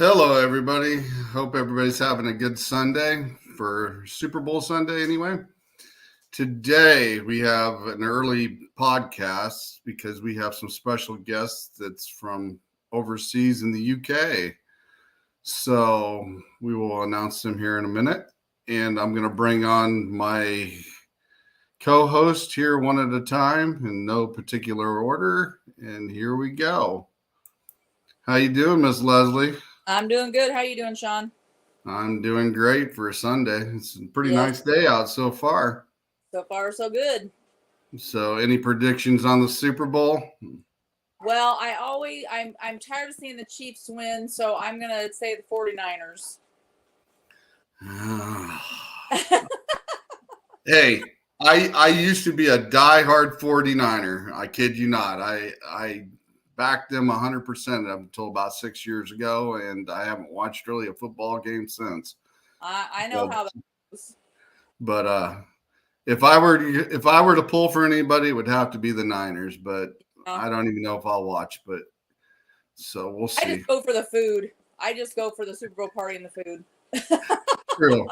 Hello, everybody. Hope everybody's having a good Sunday for Super Bowl Sunday, anyway. Today, we have an early podcast because we have some special guests that's from overseas in the UK. So we will announce them here in a minute. And I'm going to bring on my co-host here one at a time in no particular order. And here we go. How you doing, Miss Leslie? I'm doing good. How you doing, Sean? I'm doing great for a Sunday. It's a pretty nice day out so far. So far, so good. So, any predictions on the Super Bowl? Well, I'm tired of seeing the Chiefs win, so I'm gonna say the 49ers. Hey, I used to be a diehard 49er. I kid you not. I backed them 100% up until about 6 years ago, and I haven't watched really a football game since. I know how that goes. But if I were to pull for anybody, it would have to be the Niners. But I don't even know if I'll watch. But so we'll see. I just go for the food. I just go for the Super Bowl party and the food. True.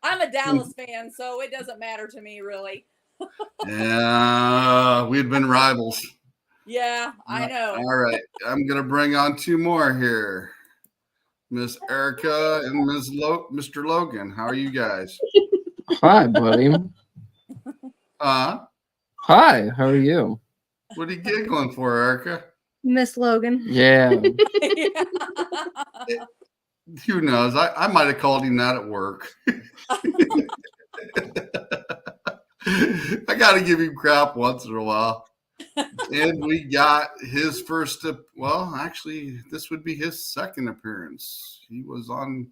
I'm a Dallas fan, so it doesn't matter to me really. Yeah, we'd been rivals. Yeah, I know. All right. I'm going to bring on two more here. Miss Erica and Mr. Logan. How are you guys? Hi, buddy. Hi, how are you? What are you giggling for, Erica? Miss Logan. Yeah. Who knows? I might have called him that at work. I got to give him crap once in a while. And we got his first, actually, this would be his second appearance. He was on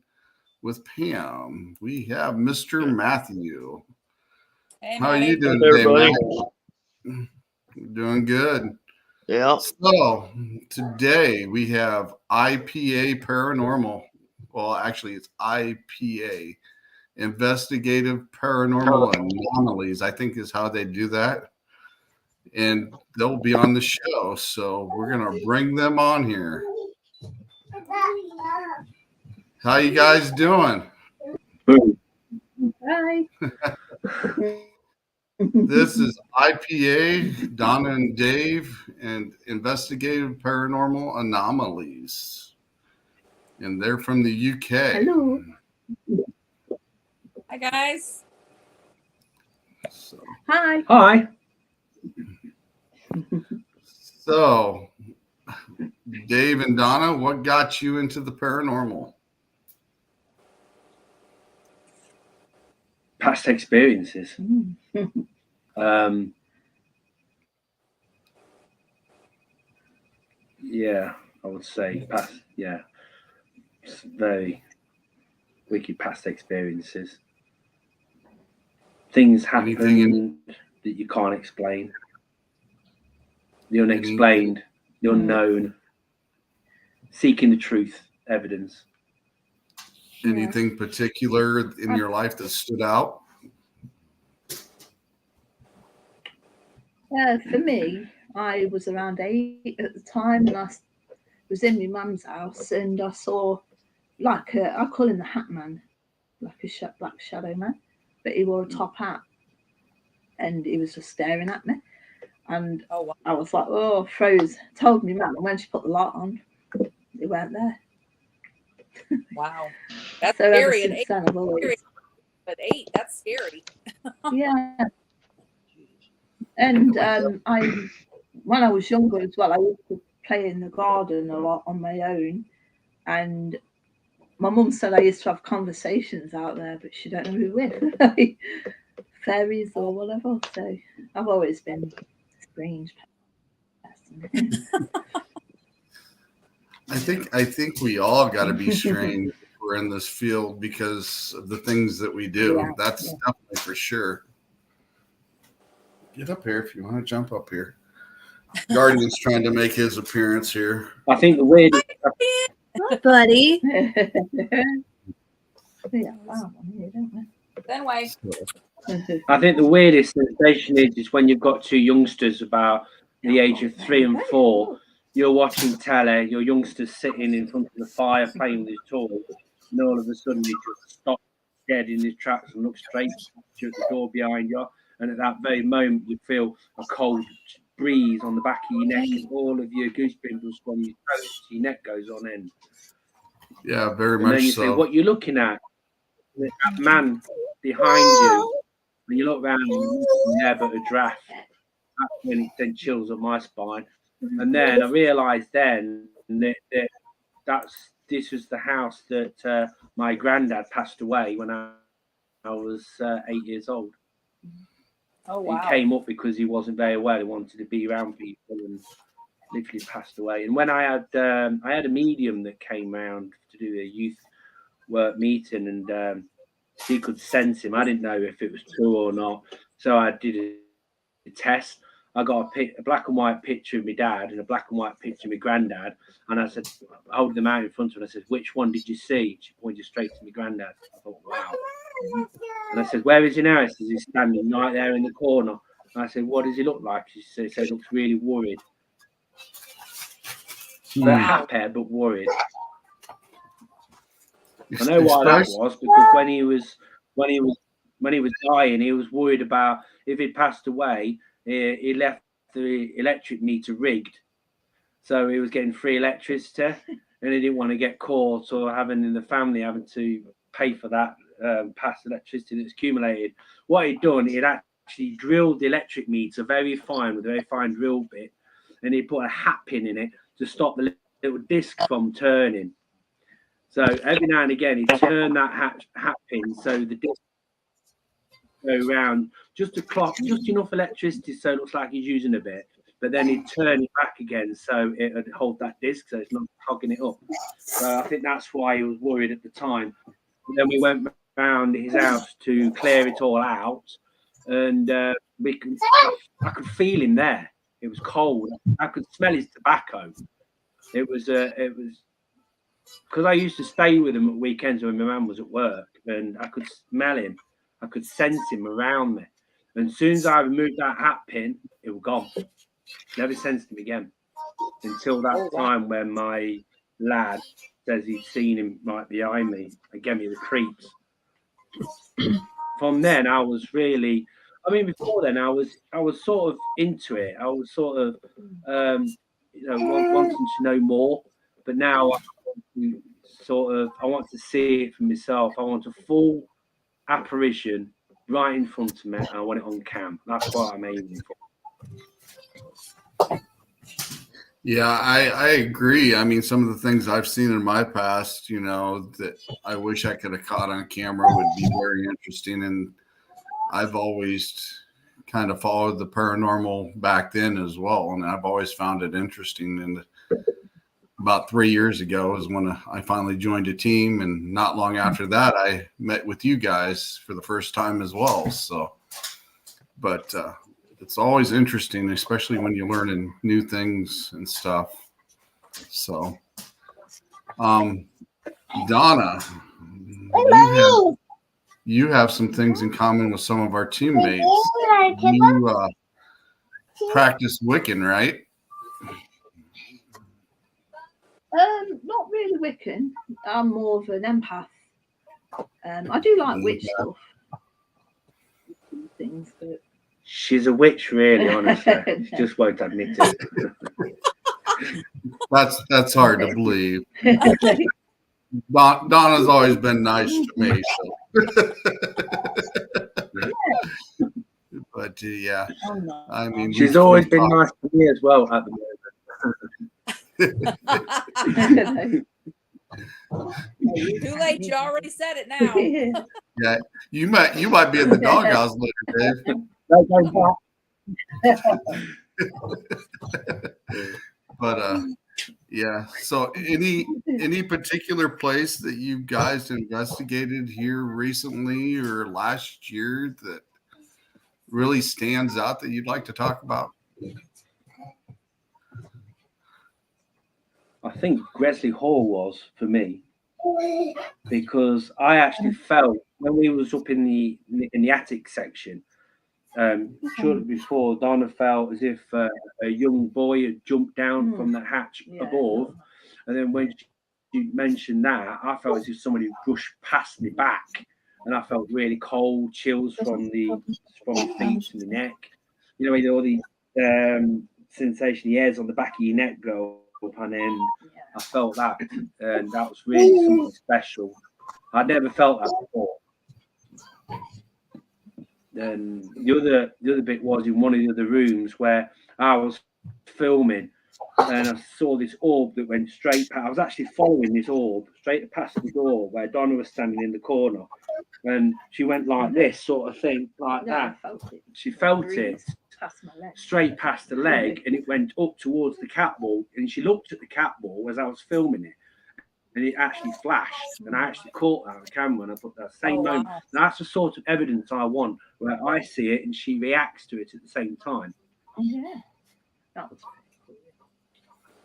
with Pam. We have Mr. Matthew. Hey, how are you doing today, Matthew? Doing good. Yeah. So today we have I.P.A Paranormal. Well, actually, it's I.P.A, Investigative Paranormal Anomalies, I think is how they do that. And they'll be on the show. So we're going to bring them on here. How you guys doing? Hi. This is I.P.A, Donna and Dave, and Investigative Paranormal Anomalies. And they're from the UK. Hello. Hi, guys. So, Hi. Hi. So, Dave and Donna, what got you into the paranormal? Past experiences. Yeah, I would say past. Yeah, very wicked past experiences. Things happen that you can't explain. The unexplained, the unknown, seeking the truth, evidence. Anything particular in your life that stood out? For me, I was around 8 at the time, and I was in my mum's house, and I saw I call him the Hat Man, like a black shadow man, but he wore a top hat, and he was just staring at me. And I was like, oh, froze. Told me mum, and when she put the light on, they weren't there. Wow, that's so scary. Ever since then, I've always... But 8, that's scary. Yeah. And when I was younger as well, I used to play in the garden a lot on my own. And my mum said I used to have conversations out there, but she don't know who with, fairies or whatever. So I've always been a strange person. I think we all got to be strange if we're in this field because of the things that we do. Yeah, That's definitely for sure. Get up here if you want to jump up here. Guardian's trying to make his appearance here. I think the weirdest. Hi, buddy. I think the weirdest sensation is when you've got two youngsters about the age of 3 and 4, you're watching telly, your youngster's sitting in front of the fire playing with his toys, and all of a sudden he just stops dead in his tracks and looks straight at the door behind you. And at that very moment, you feel a cold breeze on the back of your neck, and all of your goose pimples from your toes to your neck goes on end. Yeah, very and much then you so. say, what you're looking at, that man behind you, and you look around and you're there but a draft. That's when it sent chills up my spine. And then I realised then that this was the house that my granddad passed away when I was 8 years old. Oh wow! He came up because he wasn't very well. He wanted to be around people, and literally passed away. And when I had a medium that came round to do a youth work meeting, and she could sense him. I didn't know if it was true or not, so I did a test. I got a black and white picture of my dad and a black and white picture of my granddad, and I said, I held them out in front of her, and I said, which one did you see? She pointed straight to my granddad. I thought, wow. And I said, where is he now? He says, he's standing right there in the corner. And I said, what does he look like? She said, he looks really worried. But happy, but worried. I know why that was, because when he was dying, he was worried about if he'd passed away, he left the electric meter rigged, so he was getting free electricity, and he didn't want to get caught or having to pay for that past electricity that's accumulated. What he'd done, he'd actually drilled the electric meter very fine with a very fine drill bit, and he put a hat pin in it to stop the little disc from turning. So every now and again, he'd turn that hat pin so the disc go round just to clock just enough electricity so it looks like he's using a bit, but then he'd turn it back again so it would hold that disc so it's not clogging it up. So I think that's why he was worried at the time. And then we went round his house to clear it all out, and I could feel him there. It was cold. I could smell his tobacco. It was because I used to stay with him at weekends when my mum was at work, and I could smell him. I could sense him around me. And as soon as I removed that hat pin, it was gone. Never sensed him again until that time when my lad says he'd seen him right behind me. It gave me the creeps. From then, I was really. I mean, before then, I was sort of into it. I was sort of, wanting to know more. But now, I want to see it for myself. I want a full apparition right in front of me, and I want it on cam. That's what I'm aiming for. Yeah, I agree. I mean, some of the things I've seen in my past, that I wish I could have caught on camera would be very interesting. And I've always kind of followed the paranormal back then as well. And I've always found it interesting. And about 3 years ago is when I finally joined a team. And not long after that, I met with you guys for the first time as well. So, but it's always interesting, especially when you're learning new things and stuff. So, Donna, you have some things in common with some of our teammates. You practice Wiccan, right? Not really Wiccan. I'm more of an empath. I do like witch stuff. Things, but she's a witch, really, honestly. She just won't admit it. That's hard to believe. Donna's always been nice to me. So. But yeah, I mean, she's always been nice to me as well at the moment. Too late. You already said it now. Yeah, you might be in the doghouse later, Dave. But yeah. So any particular place that you guys investigated here recently or last year that really stands out that you'd like to talk about? I think Gresley Hall was for me, because I actually felt when we was up in the attic section, shortly before, Donna felt as if a young boy had jumped down from the hatch above, and then when she mentioned that, I felt as if somebody brushed past me back, and I felt really cold chills from the feet to the neck. You know, all these sensation hairs on the back of your neck go up, and then I felt that, and that was really something special. I'd never felt that before. And the other bit was in one of the other rooms where I was filming, and I saw this orb that went straight past. I was actually following this orb straight past the door where Donna was standing in the corner, and she went like this sort of thing, like that. She felt it straight past the leg, and it went up towards the cat ball. And she looked at the cat ball as I was filming it, and it actually flashed, and I actually caught that on the camera, and I thought that same moment. Wow. That's the sort of evidence I want, where I see it and she reacts to it at the same time. Yeah, that was pretty cool.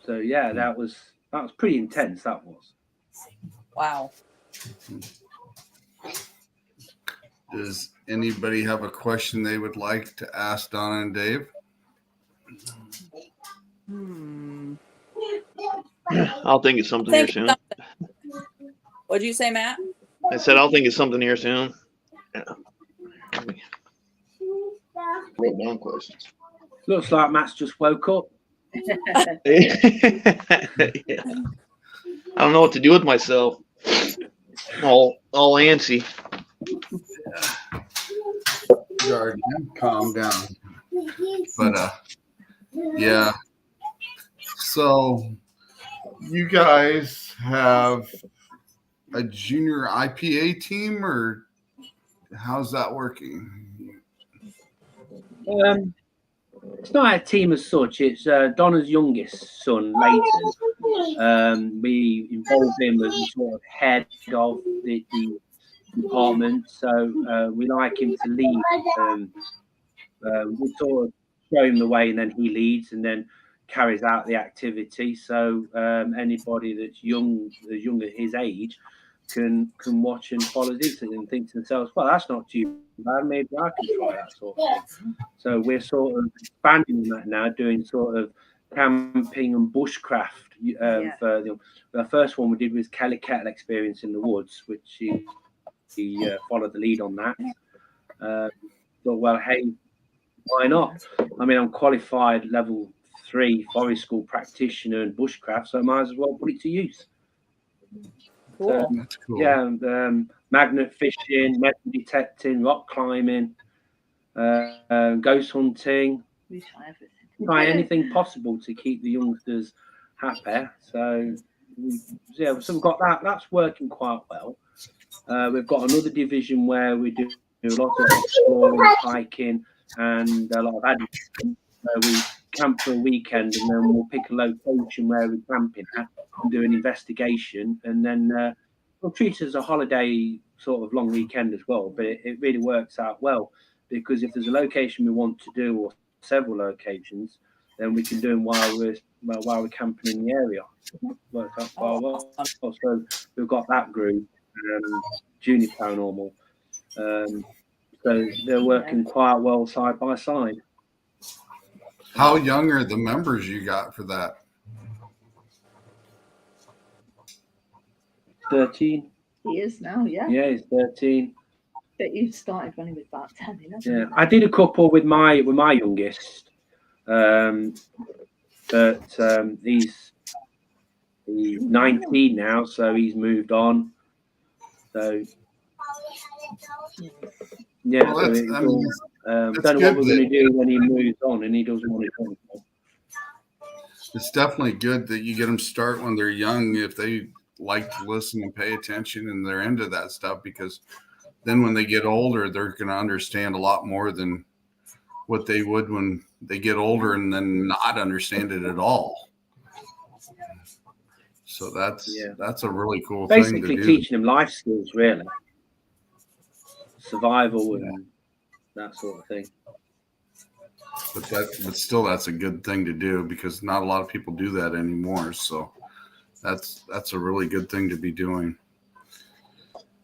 So yeah, that was pretty intense. That was. Wow. Does anybody have a question they would like to ask Donna and Dave? I'll think of something here soon. What'd you say, Matt? I said I'll think of something here soon. Yeah. Wrote down questions. Looks like Matt's just woke up. Yeah. I don't know what to do with myself. All antsy. Calm down. But yeah. So you guys have a junior I.P.A team, or how's that working? It's not a team as such. It's Donna's youngest son, Leighton. We involved him as sort of head of the department, so we like him to lead. We sort of show him the way, and then he leads, and then carries out the activity. So anybody that's younger his age can watch and follow this and think to themselves, well, that's not too bad, maybe I can try that sort of thing. So we're sort of expanding that now, doing sort of camping and bushcraft. For the first one we did was Kelly Kettle Experience in the Woods, which he followed the lead on that. Thought, well, hey, why not? I mean, I'm qualified level 3 forest school practitioner and bushcraft, so I might as well put it to use. Cool. That's cool. Yeah, magnet fishing, metal detecting, rock climbing, ghost hunting. We try everything. Try anything possible to keep the youngsters happy. So we've got that. That's working quite well. We've got another division where we do a lot of exploring, hiking, and a lot of adventure. We camp for a weekend, and then we'll pick a location where we're camping at and do an investigation, and then we'll treat it as a holiday sort of long weekend as well. But it really works out well, because if there's a location we want to do, or several locations, then we can do them while we're camping in the area. Works out quite well. So we've got that group, Junior Paranormal. So they're working quite well side by side. How young are the members you got for that? 13. He is now, yeah. Yeah, he's 13. But you started when he was about 10, 11. Yeah, I did a couple with my youngest, but he's 19 now, so he's moved on. So yeah, Well, don't know what we're going to do when he moves on and he doesn't want to go. It's definitely good that you get them start when they're young, if they like to listen and pay attention and they're into that stuff, because then when they get older, they're going to understand a lot more than what they would when they get older and then not understand it at all. So that's a really cool thing to do. Basically teaching them life skills, really. Survival and that sort of thing. But still, that's a good thing to do, because not a lot of people do that anymore. So that's a really good thing to be doing.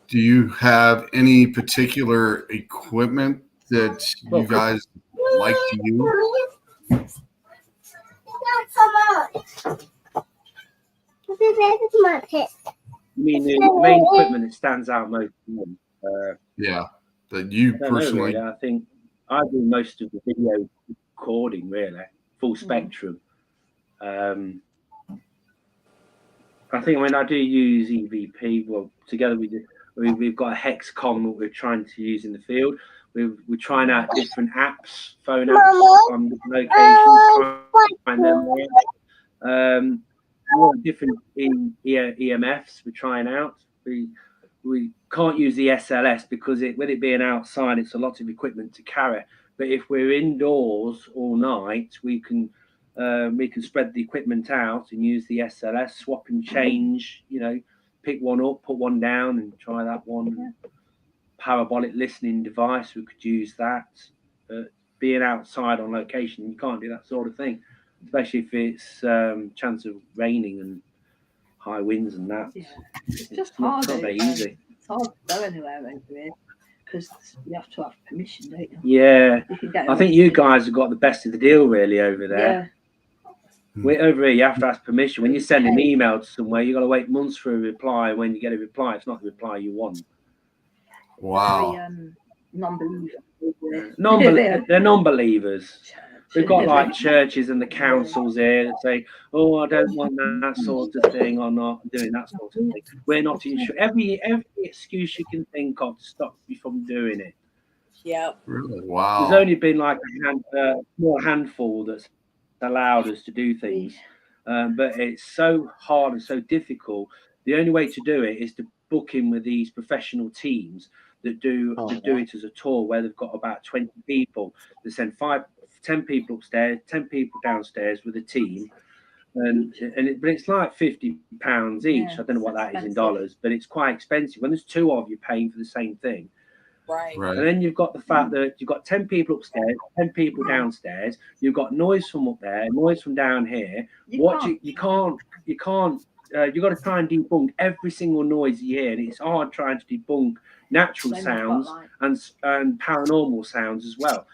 Do you have any particular equipment that you guys like to use? I mean, the main equipment that stands out most. Yeah, that you I don't personally. know, really. I think I do most of the video recording, really, full spectrum. I think when I do use EVP, well, together we've got a Hexcom that we're trying to use in the field. We're trying out different apps, phone apps on different locations, trying them out. Different EMFs we're trying out. We can't use the SLS because with it being outside, it's a lot of equipment to carry. But if we're indoors all night, we can spread the equipment out and use the SLS, swap and change. Pick one up, put one down, and try that one. Parabolic listening device, we could use that. Being outside on location, you can't do that sort of thing, especially if it's chance of raining and high winds and that. Yeah. It's just not hard. very easy. It's hard to go anywhere over here because you have to have permission, don't you? Yeah, I think you guys have got the best of the deal really over there. Yeah. We're over here, you have to ask permission. When you send an email to somewhere, you've got to wait months for a reply. When you get a reply, it's not the reply you want. Wow. Very, non-believer. They're non-believers. We've got like churches and the councils here that say, "Oh, I don't want that sort of thing. I'm not doing that sort of thing." We're not insured. Every excuse you can think of to stop you from doing it. Yeah. Really? Wow. There's only been like a small handful that's allowed us to do things, but it's so hard and so difficult. The only way to do it is to book in with these professional teams that do it as a tour where they've got about 20 people. They send 10 people upstairs, 10 people downstairs with a team, but it's like £50 each. Yeah, I don't know what that is in expensive. dollars, but it's quite expensive when there's two of you paying for the same thing. Right. And then you've got the fact that you've got 10 people upstairs, 10 people downstairs. You've got noise from up there, noise from down here. You can't. You've got to try and debunk every single noise you hear, and it's hard trying to debunk natural sounds and paranormal sounds as well.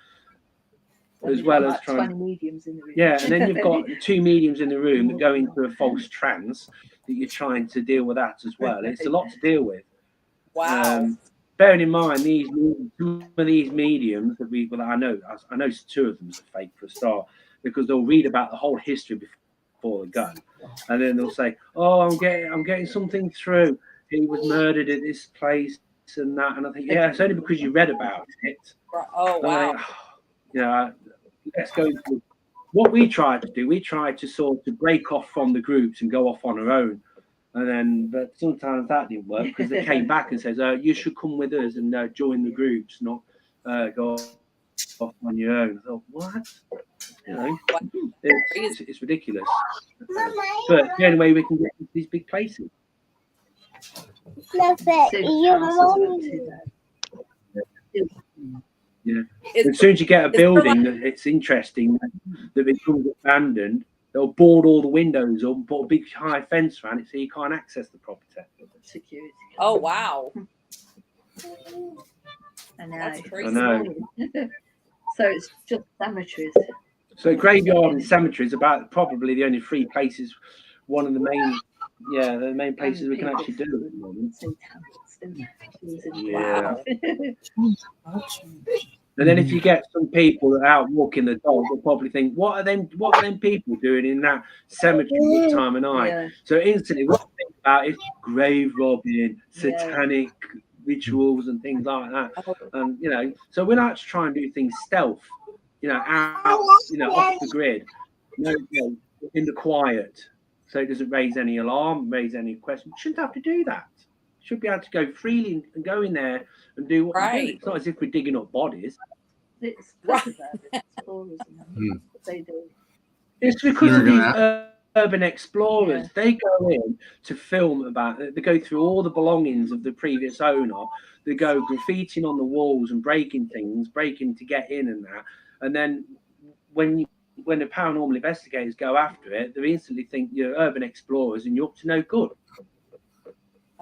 As well as trying 20 mediums in the room. Yeah, and then you've got 2 mediums in the room that go into a false trance that you're trying to deal with that as well. It's a lot to deal with. Wow. Bearing in mind some of these mediums that I know 2 of them are fake for a start, because they'll read about the whole history before they go, and then they'll say, "Oh, I'm getting something through. He was murdered at this place and that," and I think, yeah, it's only because you read about it. Oh wow. Let's go. What we tried to do, we tried to sort of break off from the groups and go off on our own. But sometimes that didn't work because they came back and says, "You should come with us and join the groups, not go off on your own." I thought, what? It's ridiculous. But the only way we can get into these big places. Yeah. As soon as you get a building that it's interesting that becomes abandoned, they'll board all the windows up and put a big high fence around it so you can't access the property. Security. Oh wow. I know. That's crazy. I know. So it's just cemeteries. So graveyard and cemetery is about probably the only 3 places, one of the main places we can actually do at the moment. Yeah. And then if you get some people that are out walking the dog, they'll probably think, what are them people doing in that cemetery this time of night? Yeah. So instantly what I think about is grave robbing, satanic rituals and things like that. And so we like to try and do things stealth, out, off the grid, in the quiet, so it doesn't raise any alarm, raise any questions. Shouldn't have to do that. Should be able to go freely and go in there and do what we do. It's not as if we're digging up bodies. It's they do. It's because of these urban explorers. They go in to film about it. They go through all the belongings of the previous owner. They go graffitiing on the walls and breaking to get in and that. And then when the paranormal investigators go after it, they instantly think you're urban explorers and you're up to no good.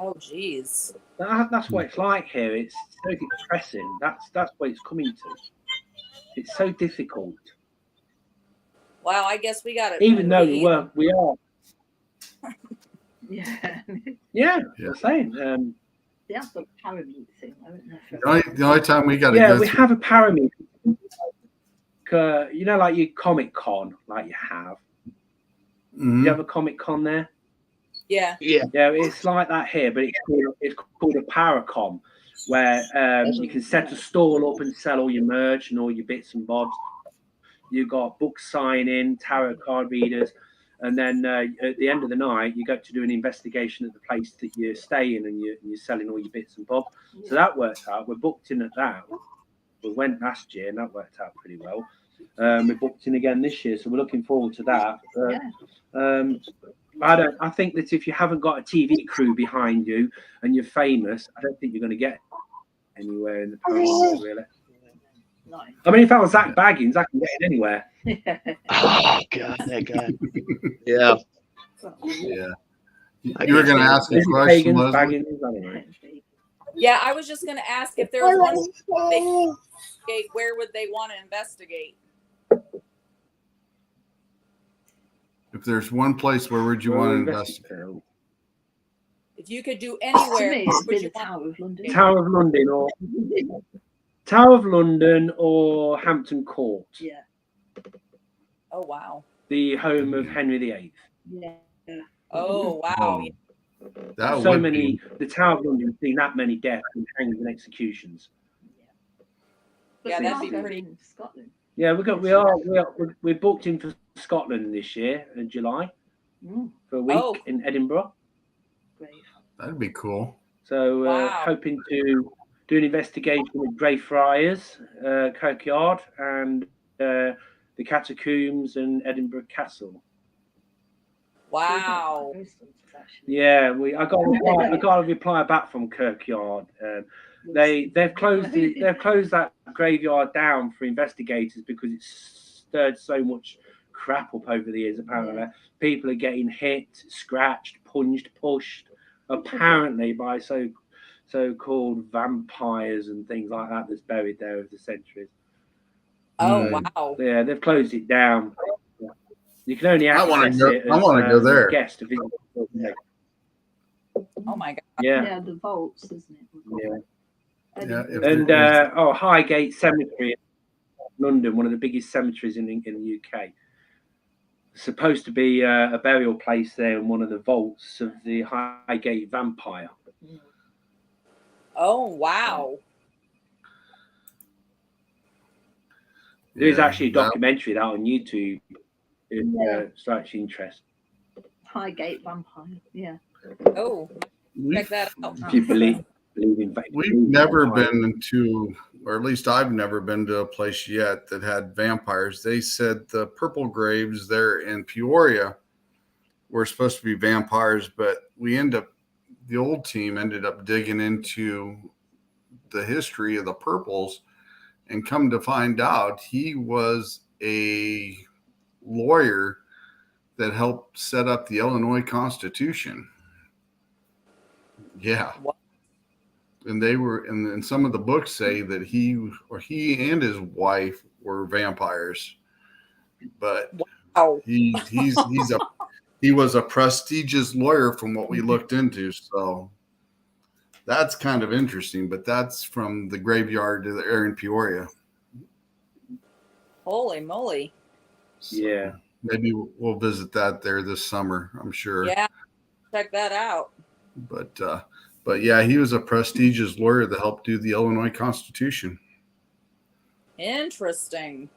Oh, geez. That's what it's like here. It's so depressing. That's what it's coming to. It's so difficult. Wow, I guess we got it. Even though we are. Yeah. Yeah, I'm saying. They have the Paramount thing, haven't they? The only time we got to Yeah, go we through. have a Paramount. You know, like your Comic Con, like you have. Mhm. You have a Comic Con there? Yeah. Yeah. Yeah, it's like that here, but it's called a Paracom, where you can set a stall up and sell all your merch and all your bits and bobs. You've got book signing, tarot card readers, and then at the end of the night, you go to do an investigation at the place that you're staying, and you're selling all your bits and bobs. So that worked out. We're booked in at that. We went last year, and that worked out pretty well. We're booked in again this year, so we're looking forward to that. I think that if you haven't got a TV crew behind you and you're famous, I don't think you're going to get anywhere in the Paramount, really. No. I mean, if I was Zach Baggins, I can get it anywhere. Oh God, that guy. Yeah. Yeah. You were going to ask a question, Leslie? Baggins, I don't know. Yeah, I was just going to ask if there was one they where would they want to investigate? If there's one place, where would you want to investigate? If you could do To anywhere, me, where it's would been you the want? Tower of London or Hampton Court. Yeah. Oh, wow. The home of Henry VIII. Yeah. Oh, wow. That so would many. be. The Tower of London has seen that many deaths and hangings and executions. But Yeah, we that'd are be going pretty. in Scotland. Yeah, we're booked in for Scotland this year in July for a week in Edinburgh. Great. That'd be cool. So Wow. hoping to do an investigation with Greyfriars Kirkyard and the catacombs and Edinburgh Castle. Wow. Yeah, I got a reply back from Kirkyard. They've closed that graveyard down for investigators because it's stirred so much crap up over the years. Apparently, people are getting hit, scratched, punched, pushed. Apparently, by so-called vampires and things like that that's buried there over the centuries. Oh, wow. Yeah, they've closed it down. You can only access it as I want to go there. guest to visit. Oh my God. Yeah, the vaults, isn't it? Yeah. And Highgate Cemetery in London, one of the biggest cemeteries in the UK. Supposed to be a burial place there in one of the vaults of the Highgate vampire. Oh, wow. There's actually a documentary out on YouTube. It's actually interesting. Highgate vampire. Yeah. Oh, check that out. If you believe in we've never been to, or at least I've never been to a place yet that had vampires. They said the purple graves there in Peoria were supposed to be vampires, but the old team ended up digging into the history of the purples and come to find out he was a lawyer that helped set up the Illinois Constitution. Yeah. What? And they were, and some of the books say that he and his wife were vampires, but wow. he was a prestigious lawyer from what we looked into. So that's kind of interesting, but that's from the graveyard to the air in Peoria. Holy moly. So yeah. Maybe we'll visit that there this summer, I'm sure. Yeah. Check that out. But yeah, he was a prestigious lawyer that helped do the Illinois Constitution. Interesting.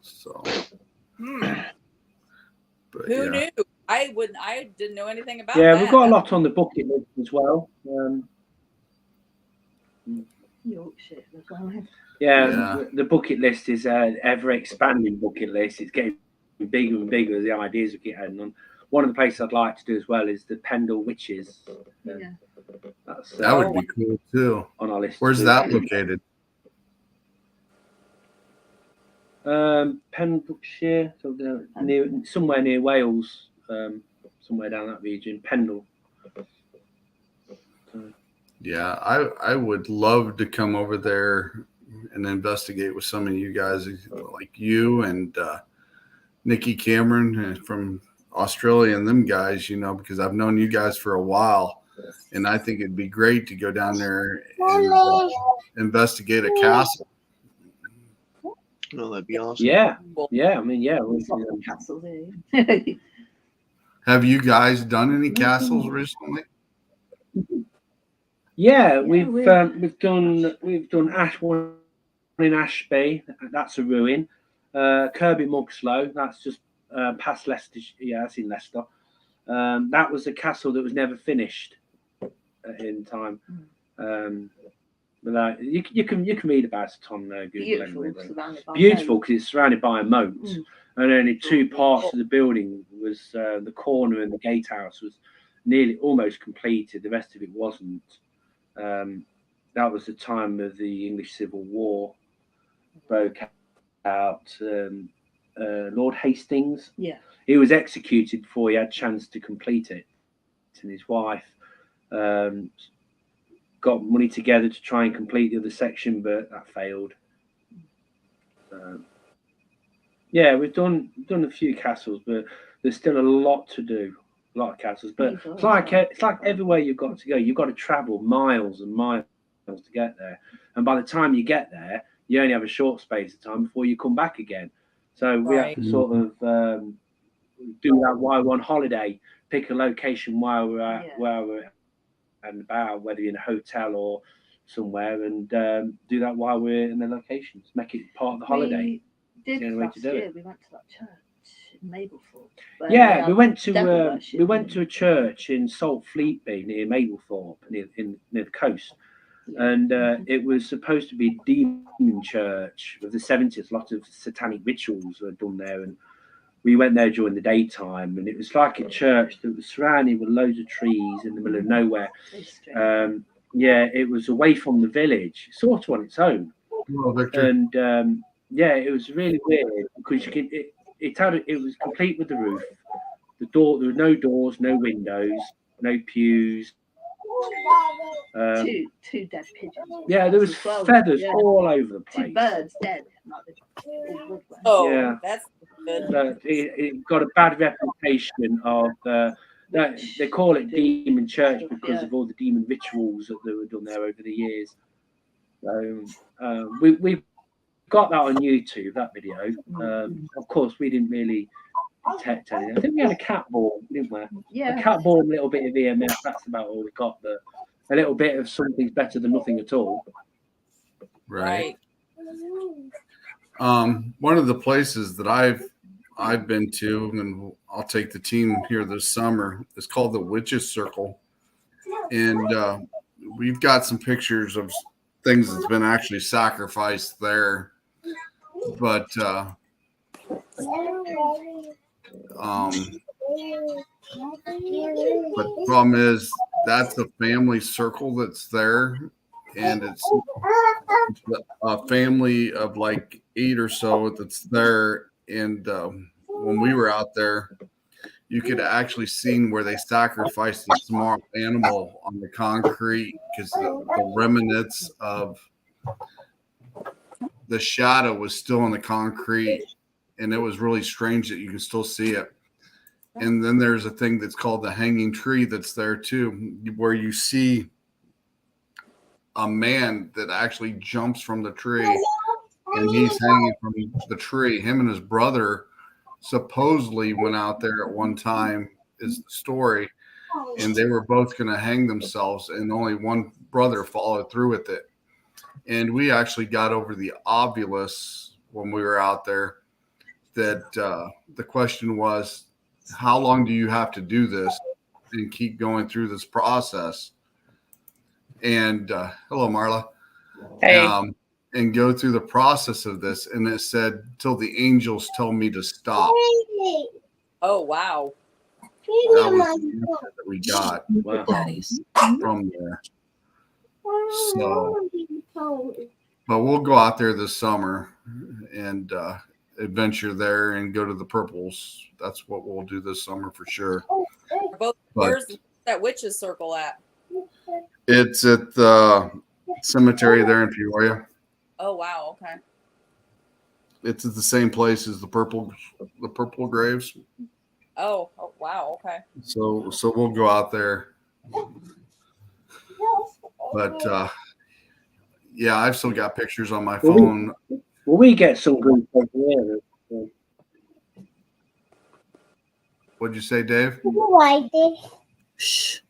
So who knew? I didn't know anything about that. Yeah, we've got a lot on the bucket list as well. Yorkshire as well. Yeah, the bucket list is an ever expanding bucket list. It's getting bigger and bigger as the ideas are getting on. One of the places I'd like to do as well is the Pendle Witches. Yeah. That would be cool too. On our list. Where's that located? Pembrokeshire, somewhere near Wales, somewhere down that region. Pendle. Yeah, I would love to come over there and investigate with some of you guys, like you and Nikki Cameron from Australia and them guys, because I've known you guys for a while, and I think it'd be great to go down there and investigate a castle. Oh, that'd be awesome. Yeah. I mean, yeah. There's lots of castles here. Have you guys done any castles recently? Yeah, we've done one in Ashby. That's a ruin. Kirby Mugslow. That's just past Leicester. Yeah, that's in Leicester. That was a castle that was never finished in time. But you can read about it on Google. Beautiful because it's surrounded by a moat, and only two parts of the building was the corner and the gatehouse was nearly almost completed. The rest of it wasn't. That was the time of the English Civil War broke out. Lord Hastings, he was executed before he had a chance to complete it, and his wife got money together to try and complete the other section, but that failed. Yeah, we've done a few castles, but there's still a lot to do. A lot of castles, but it's like everywhere you've got to go, you've got to travel miles and miles to get there, and by the time you get there, you only have a short space of time before you come back again. So we have to sort of do that while we're on holiday, pick a location while we're at and about, whether you're in a hotel or somewhere, and do that while we're in the locations. Make it part of the holiday. We did last year. We went to that church in Mablethorpe. Yeah, we went to a church in Salt Fleetby near Mablethorpe, near the coast, and it was supposed to be a demon church of the 70s. A lot of satanic rituals were done there, and we went there during the daytime, and it was like a church that was surrounded with loads of trees in the middle of nowhere. Yeah, it was away from the village, sort of on its own. And it was really weird because it was complete with the roof, the door. There were no doors, no windows, no pews. Two dead pigeons. Yeah, there was feathers all over the place. 2 birds dead. That's good. It got a bad reputation of they call it demon church because of all the demon rituals that were done there over the years. So we've got that on YouTube, that video. Of course, we didn't really detect anything. I think we had a cat ball, didn't we? Yeah. A cat ball and a little bit of EMF. That's about all we got. But a little bit of something's better than nothing at all. Right. One of the places that I've been to, and I'll take the team here this summer, is called the Witches Circle, and we've got some pictures of things that's been actually sacrificed there, but the problem is that's a family circle that's there, and it's a family of like 8 or so that's there. And when we were out there, you could actually see where they sacrificed a small animal on the concrete because the remnants of the shadow was still in the concrete, and it was really strange that you can still see it. And then there's a thing that's called the hanging tree that's there too, where you see a man that actually jumps from the tree, and he's hanging from the tree. Him and his brother supposedly went out there at one time, is the story, and they were both going to hang themselves, and only one brother followed through with it. And we actually got over the obvious when we were out there that the question was, how long do you have to do this and keep going through this process? And hello, Marla. Hey. And go through the process of this. And it said, till the angels tell me to stop. Oh, wow. That was the answer that we got from there. So, but we'll go out there this summer and adventure there and go to the Purples. That's what we'll do this summer for sure. Where's that Witches Circle at? It's at the cemetery there in Peoria. Oh wow. Okay. It's at the same place as the purple graves. Oh wow. Okay. So we'll go out there. But yeah, I've still got pictures on my phone. Will we get some group over here? What'd you say, Dave? Shh.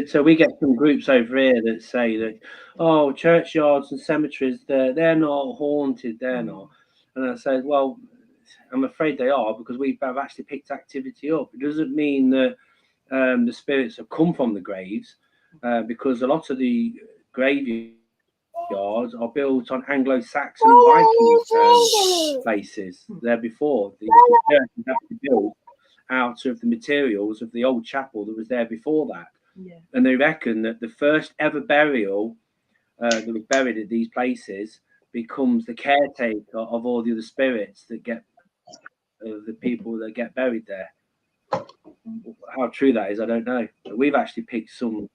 So we get some groups over here that say that, oh, churchyards and cemeteries, they're not haunted, they're not. And I said, well, I'm afraid they are, because we have actually picked activity up. It doesn't mean that the spirits have come from the graves, because a lot of the graveyards are built on Anglo-Saxon Viking places there before. The church was actually built out of the materials of the old chapel that was there before that. Yeah. And they reckon that the first ever burial that was buried at these places becomes the caretaker of all the other spirits that get the people that get buried there. How true that is, I don't know. But we've actually picked some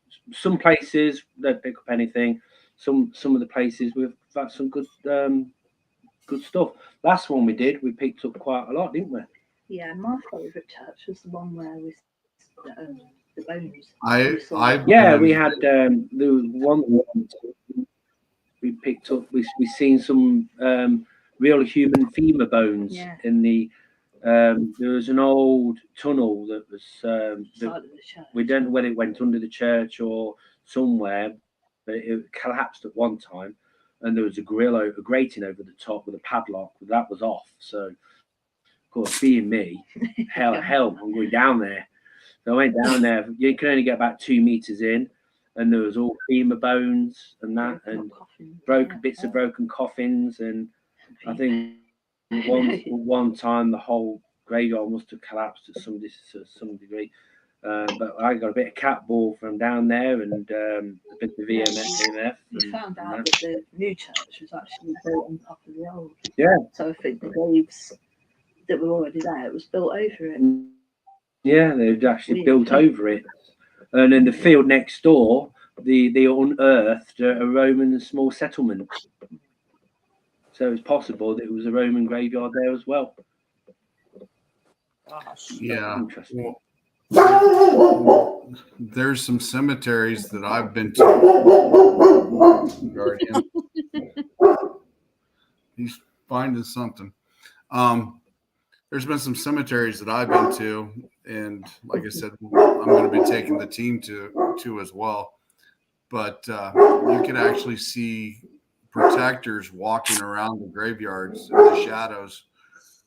places don't pick up anything. Some of the places we've got some good stuff. Last one we did, we picked up quite a lot, didn't we? Yeah, my favourite church was the one where we the bones. We had the one we picked up. We seen some real human femur bones in the. There was an old tunnel that was. We don't know whether it went under the church or somewhere, but it collapsed at one time, and there was a grating over the top with a padlock. That was off. So, of course, being me, hell, I'm going down there. So I went down there. You can only get about 2 meters in, and there was all femur bones and that, and bits of broken coffins, and I think one time the whole graveyard must have collapsed to some degree. But I got a bit of cat ball from down there, and a bit of VMF. We found out that the new church was actually built on top of the old. Yeah. So I think the graves that were already there, it was built over it. Yeah, they've actually built over it. And in the field next door, they unearthed a Roman small settlement. So it's possible that it was a Roman graveyard there as well. Gosh. Yeah. Interesting. Well, there's some cemeteries that I've been to. Guardian. He's finding something. There's been some cemeteries that I've been to, and like I said, I'm going to be taking the team to as well. But you can actually see protectors walking around the graveyards in the shadows.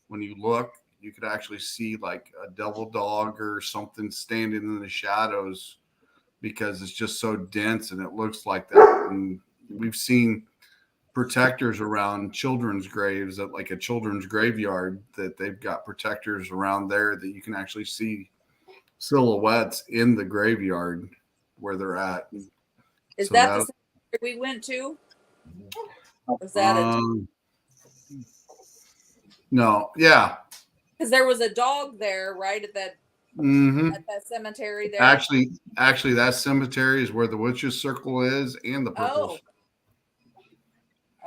When you look, you could actually see like a devil dog or something standing in the shadows because it's just so dense and it looks like that. And we've seen protectors around children's graves at like a children's graveyard that they've got protectors around there that you can actually see silhouettes in the graveyard where they're at. Is that the cemetery we went to? Was that no, yeah. Because there was a dog there, right, at that at that cemetery there. Actually, that cemetery is where the witches' circle is and the purple.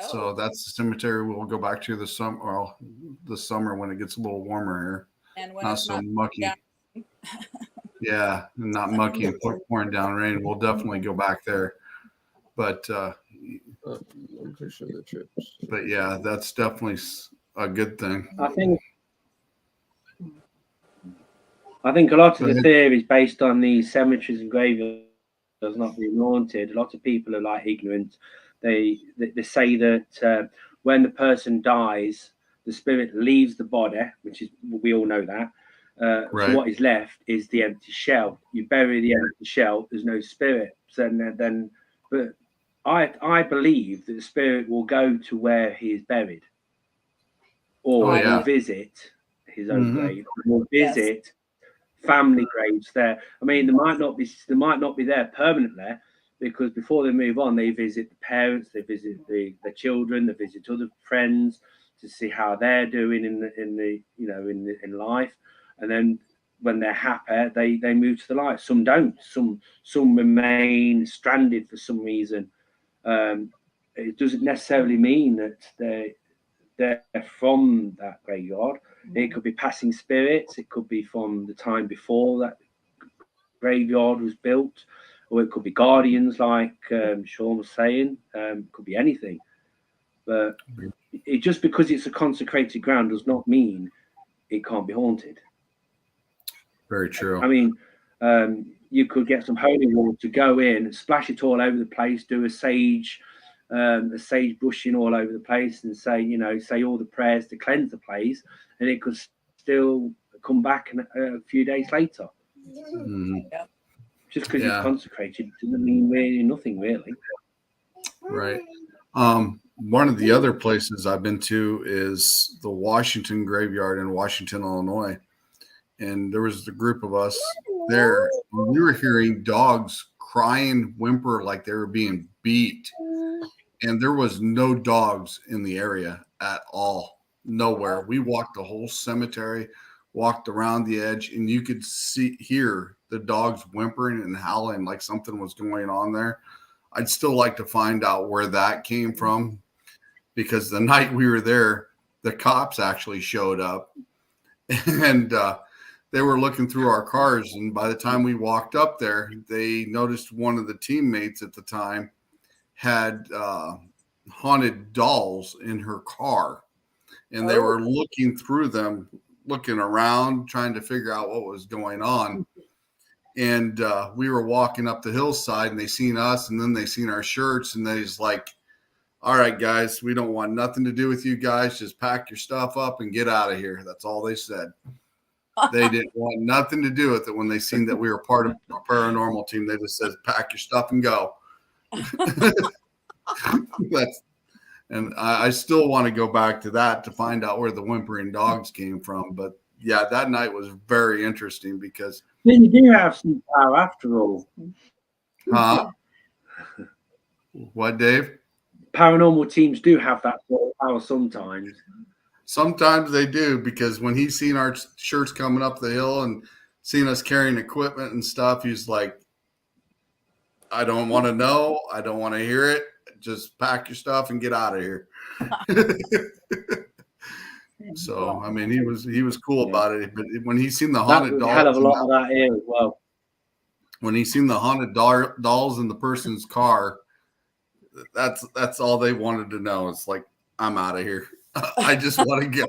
So that's the cemetery we'll go back to this summer when it gets a little warmer here. And when not it's so not mucky. Yeah, not mucky and pouring down rain. We'll definitely go back there. But but yeah, that's definitely a good thing. I think a lot of the theories based on these cemeteries and graveyards not being haunted. A lot of people are like ignorant. They say that when the person dies, the spirit leaves the body, which is, we all know that. Right. So what is left is the empty shell. You bury the empty shell. There's no spirit. So then, but I believe that the spirit will go to where he is buried, or will visit his own grave, will visit family graves there. I mean, they might not be there permanently, because before they move on, they visit the parents, they visit the children, they visit other friends to see how they're doing in life, and then when they're happy, they move to the light. Some don't. Some remain stranded for some reason. It doesn't necessarily mean that they're from that graveyard. It could be passing spirits. It could be from the time before that graveyard was built, or it could be guardians, like Sean was saying. It could be anything. But just because it's a consecrated ground does not mean it can't be haunted. Very true. I mean, you could get some holy water, go in, splash it all over the place, do a sage bushing all over the place, and say all the prayers to cleanse the place, and it could still come back a few days later. Yeah. Just because it's consecrated doesn't mean really nothing, really. Right. One of the other places I've been to is the Washington Graveyard in Washington, Illinois. And there was a group of us there. And we were hearing dogs crying, whimper like they were being beat. And there was no dogs in the area at all. Nowhere. We walked the whole cemetery, walked around the edge, and you could hear the dogs whimpering and howling like something was going on there. I'd still like to find out where that came from, because the night we were there, the cops actually showed up, and they were looking through our cars. And by the time we walked up there, they noticed one of the teammates at the time had haunted dolls in her car, and they were looking through them, looking around, trying to figure out what was going on. And we were walking up the hillside, and they seen us, and then they seen our shirts, and they's like, all right, guys, we don't want nothing to do with you guys. Just pack your stuff up and get out of here. That's all they said. They didn't want nothing to do with it when they seen that we were part of a paranormal team. They just said, pack your stuff and go. And I still want to go back to that to find out where the whimpering dogs came from. But yeah, that night was very interesting because you do have some power after all. What, Dave? Paranormal teams do have that sort of power sometimes. Sometimes they do, because when he's seen our shirts coming up the hill and seen us carrying equipment and stuff, he's like, I don't want to know. I don't want to hear it. Just pack your stuff and get out of here. So, I mean, he was cool about it. But when he seen the haunted dolls, hell of a lot of that here as well. When he seen the haunted dolls in the person's car, that's all they wanted to know. It's like, I'm out of here. I just want to go.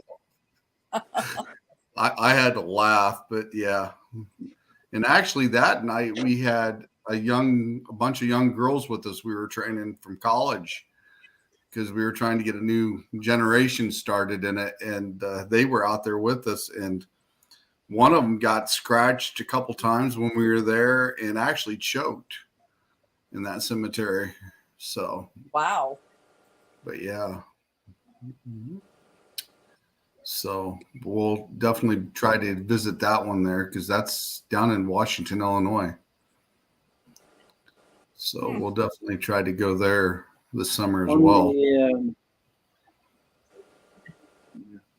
I had to laugh, but yeah. And actually, that night we had a bunch of young girls with us. We were training from college because we were trying to get a new generation started in it, and they were out there with us. And one of them got scratched a couple times when we were there, and actually choked in that cemetery. So wow. But yeah. So we'll definitely try to visit that one there, because that's down in Washington, Illinois. So we'll definitely try to go there this summer as well.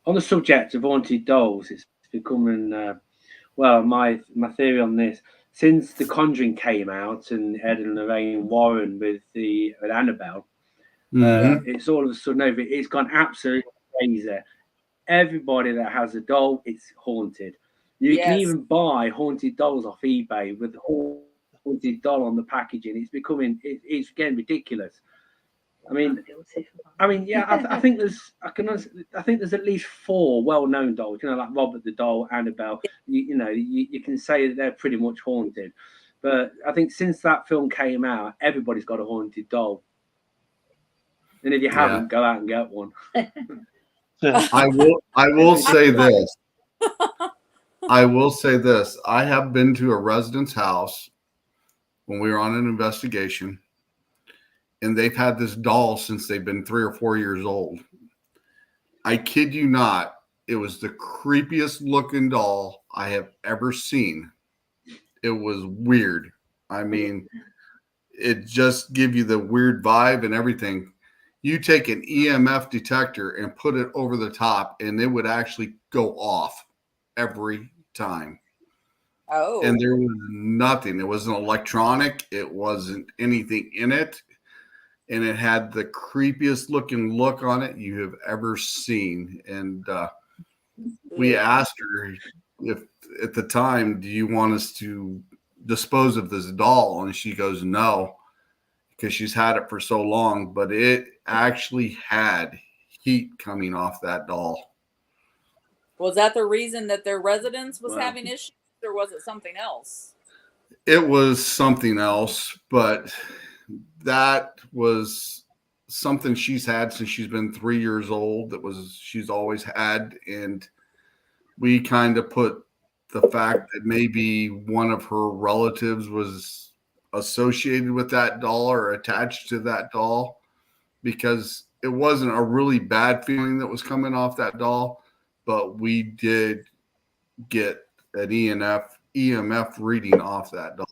On the subject of haunted dolls, it's becoming my theory on this, since The Conjuring came out and Ed and Lorraine Warren with Annabelle, it's all of a sudden over. It's gone absolutely crazy. Everybody that has a doll, it's haunted. You can even buy haunted dolls off eBay with the haunted doll on the packaging. It's getting ridiculous. I mean, yeah. I think there's at least 4 well-known dolls. Like Robert the Doll, Annabelle. You can say that they're pretty much haunted. But I think since that film came out, everybody's got a haunted doll. And if you haven't, go out and get one. I will say this. I will say this. I have been to a resident's house when we were on an investigation, and they've had this doll since they've been 3 or 4 years old. I kid you not. It was the creepiest looking doll I have ever seen. It was weird. I mean, it just gives you the weird vibe and everything. You take an EMF detector and put it over the top, and it would actually go off every time. Oh. And there was nothing. It wasn't electronic. It wasn't anything in it. And it had the creepiest looking look on it you have ever seen. And we asked her if at the time, do you want us to dispose of this doll? And she goes, no, because she's had it for so long. But it actually had heat coming off that doll. Was that the reason that their residence was Wow. having issues, or was it something else? It was something else, but that was something she's had since she's been 3 years old. She's always had. And we kind of put the fact that maybe one of her relatives was associated with that doll or attached to that doll, because it wasn't a really bad feeling that was coming off that doll, but we did get an EMF reading off that doll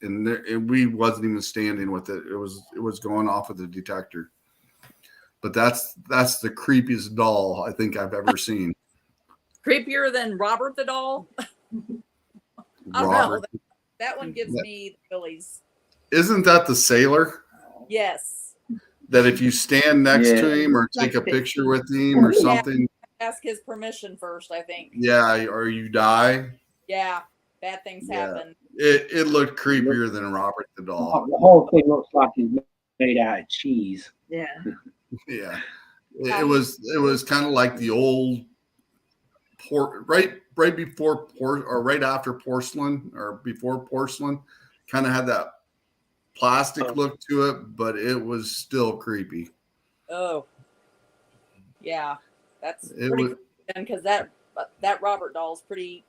and we wasn't even standing with it. It was going off with the detector. But that's the creepiest doll I think I've ever seen. Creepier than Robert the doll? I don't know. That one gives me the willies. Isn't that the sailor? Yes. That if you stand next to him or take a picture with him or something. Ask his permission first, I think. Yeah, or you die. Yeah, bad things happen. It looked creepier than Robert the doll. The whole thing looks like it's made out of cheese. Yeah. Yeah. It was kind of like the old right before or right after porcelain or before porcelain, kind of had that plastic look to it, but it was still creepy. Oh, yeah, that's pretty because that Robert doll is pretty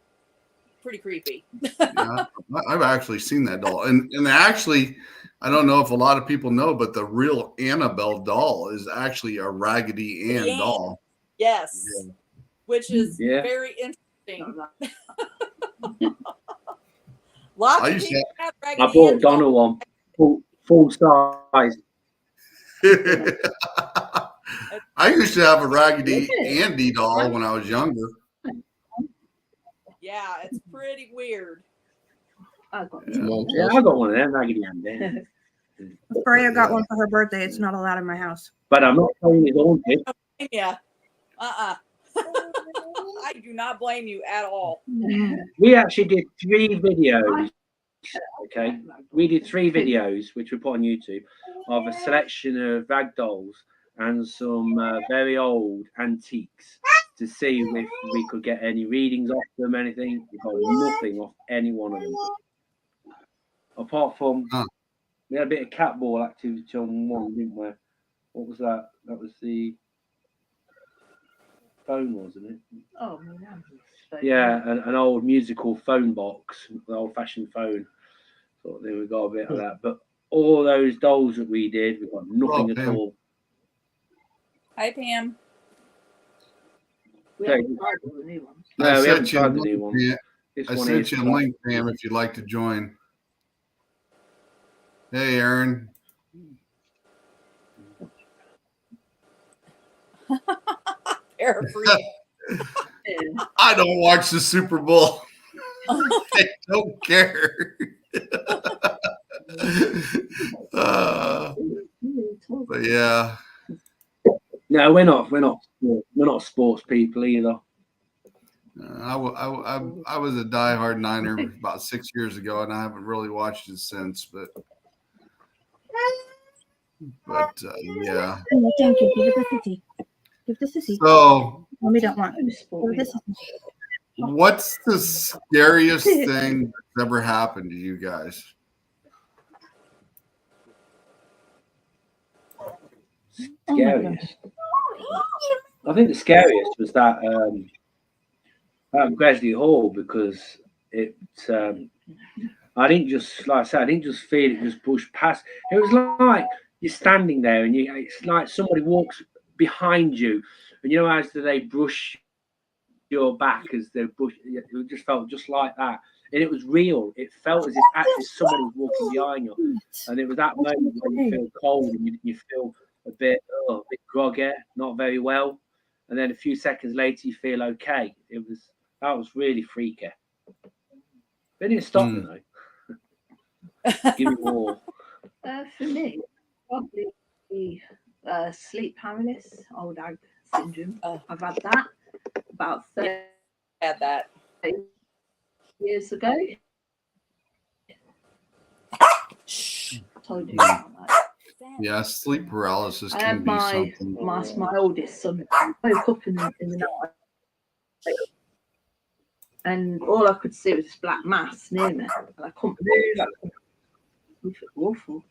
creepy. Yeah, I've actually seen that doll, and actually, I don't know if a lot of people know, but the real Annabelle doll is actually a Raggedy Ann doll. Yes, yeah. Which is very interesting. Lots of people have Raggedy Ann. I bought Donna one full size. I used to have a Raggedy Andy doll when I was younger. Yeah, it's pretty weird. I got one of them Raggedy Ann. Freya got one for her birthday. It's not allowed in my house. But I'm not saying it's haunted. Yeah. I do not blame you at all. We actually did 3 videos. Okay, we did 3 videos which we put on YouTube of a selection of rag dolls and some very old antiques to see if we could get any readings off them, anything. We got nothing off any one of them, apart from we had a bit of cat ball activity on one, didn't we? What was that? That was the phone, wasn't it? Oh, yeah, an old musical phone box, the old-fashioned phone. So then we got a bit of that, but all those dolls that we did, we got nothing at all. Hi, Pam. We haven't tried all the new ones. No, we haven't tried the new one. I sent you a link, Pam, if you'd like to join. Hey, Aaron. I don't watch the Super Bowl. I don't care. But yeah. No, we're not sports people either. I was a diehard Niner about 6 years ago, and I haven't really watched it since. But yeah. Oh, thank you. Give it the sissy. Give the sissy. So we don't want. What's the scariest thing that's ever happened to you guys? Scariest. I think the scariest was that Gresley Hall, because it. I didn't just, like I said, I didn't just feel it just push past. It was like you're standing there and it's like somebody walks behind you, and you know as they brush your back as they brush, it just felt just like that, and it was real. It felt as if actually somebody was walking behind you, and it was that moment when you feel cold and you feel a bit groggy, not very well, and then a few seconds later you feel okay. That was really freaky. They didn't stop me though. Give me more. For me, probably sleep paralysis, old ag syndrome. I've had that about 30 Had that. years ago. Told you about that. Yeah, sleep paralysis I can had be my something. oldest son. I woke up in the night, and all I could see was this black mass near me, and I couldn't move. It was awful.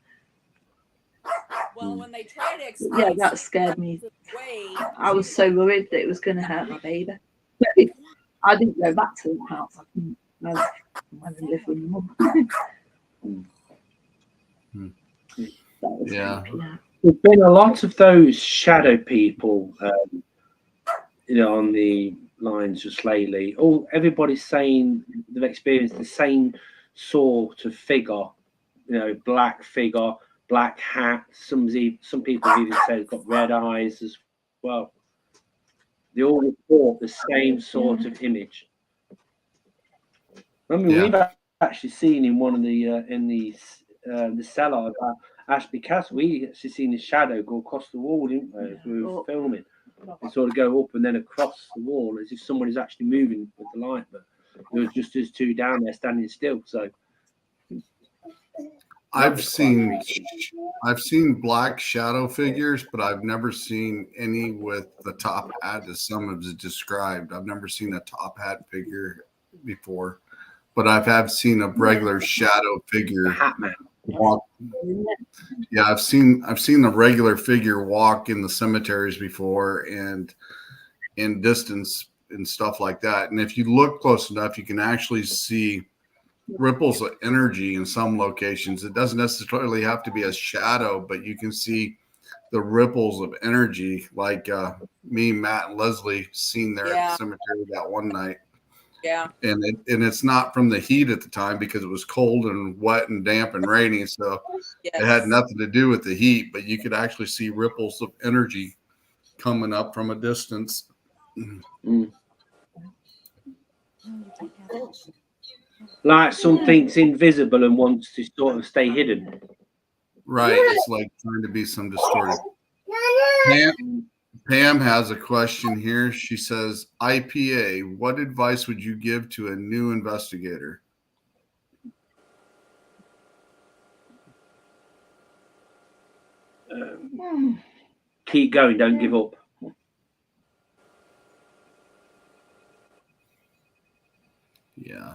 Well, when they try to explain, Yeah, that scared me. I was so worried that it was going to hurt my baby. I didn't go back to the house. I couldn't. I went and lived with my mum. Yeah. There's been a lot of those shadow people, on the lines just lately. Everybody's saying they've experienced the same sort of figure, black figure, black hat. Some people even say they've got red eyes as well. They all report the same sort of image. I mean, we've actually seen in one of the in the cellar of Ashby Castle, we actually seen his shadow go across the wall, didn't we? As we were filming, it sort of go up and then across the wall as if somebody's actually moving with the light, but there was just us two down there standing still. So I've seen black shadow figures, but I've never seen any with the top hat as some have described. I've never seen a top hat figure before, but have seen a regular shadow figure walk. Yeah, I've seen the regular figure walk in the cemeteries before and in distance and stuff like that. And if you look close enough, you can actually see ripples of energy in some locations. It doesn't necessarily have to be a shadow, but you can see the ripples of energy, like me, Matt, and Leslie seen there at the cemetery that one night. Yeah. And it's not from the heat at the time because it was cold and wet and damp and rainy. So it had nothing to do with the heat, but you could actually see ripples of energy coming up from a distance. Like something's invisible and wants to sort of stay hidden. Right. It's like trying to be some distorted. Pam has a question here. She says, I.P.A, what advice would you give to a new investigator? Keep going. Don't give up. Yeah.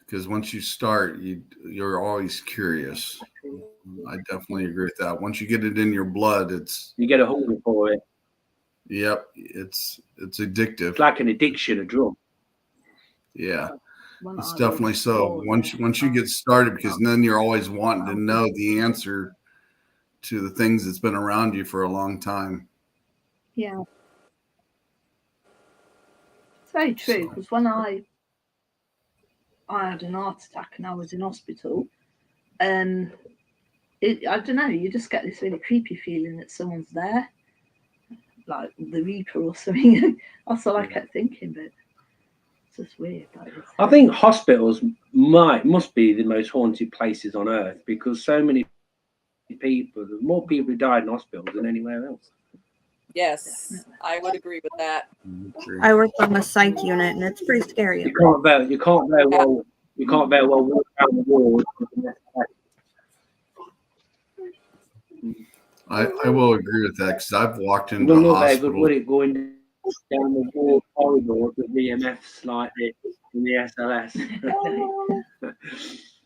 Because once you start, you're always curious. I definitely agree with that. Once you get it in your blood, you get a hunger for it. Yep, it's addictive. It's like an addiction, a drug. Yeah, it's definitely so. Once you get started, because then you're always wanting to know the answer to the things that's been around you for a long time. Yeah, it's very true. Because when I had an heart attack and I was in hospital, I don't know, you just get this really creepy feeling that someone's there, like the Reaper or something. That's all I kept thinking, but it's just weird. I think hospitals must be the most haunted places on earth because so many people, more people died in hospitals than anywhere else. Yes, I would agree with that. I work on the psych unit, and it's pretty scary. You can't very well walk down the ward. I will agree with that because I've walked into hospitals. Would it going down the ward corridor with the EMFs like it in the SLS?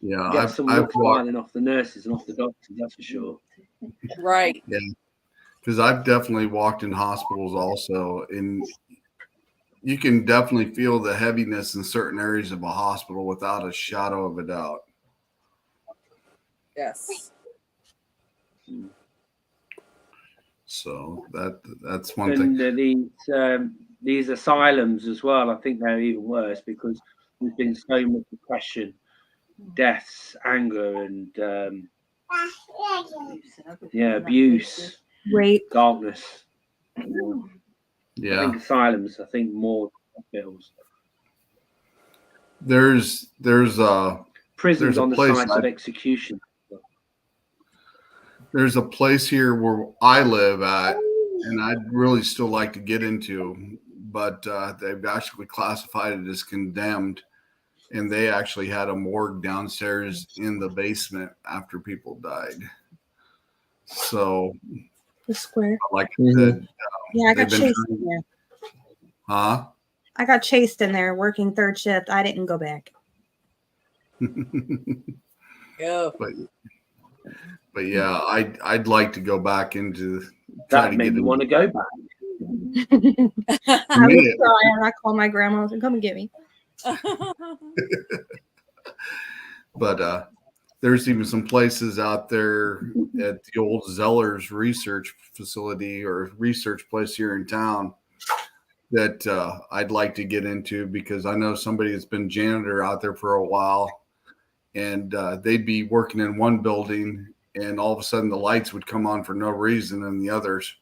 Yeah, get some smiling off the nurses and off the doctors, that's for sure. Right. Yeah, because I've definitely walked in hospitals also, and you can definitely feel the heaviness in certain areas of a hospital without a shadow of a doubt. Yes. So that's one thing. And these asylums as well, I think they're even worse because there's been so much depression, deaths, anger, and abuse, rape, darkness. Yeah, I think asylums. I think more hospitals. There's prisons a on the place sites of execution. There's a place here where I live at, and I'd really still like to get into, but they've actually classified it as condemned, and they actually had a morgue downstairs in the basement after people died. So, The square. like I said, Yeah, I got they've been chased in there. huh? I got chased in there working third shift. I didn't go back. Yeah. But yeah, I'd like to go back into That made me want to go back. I was crying. I called my grandma and said, "Come and get me." But there's even some places out there at the old Zeller's research facility or research place here in town that I'd like to get into, because I know somebody that's been janitor out there for a while, and they'd be working in one building, and all of a sudden the lights would come on for no reason in the others,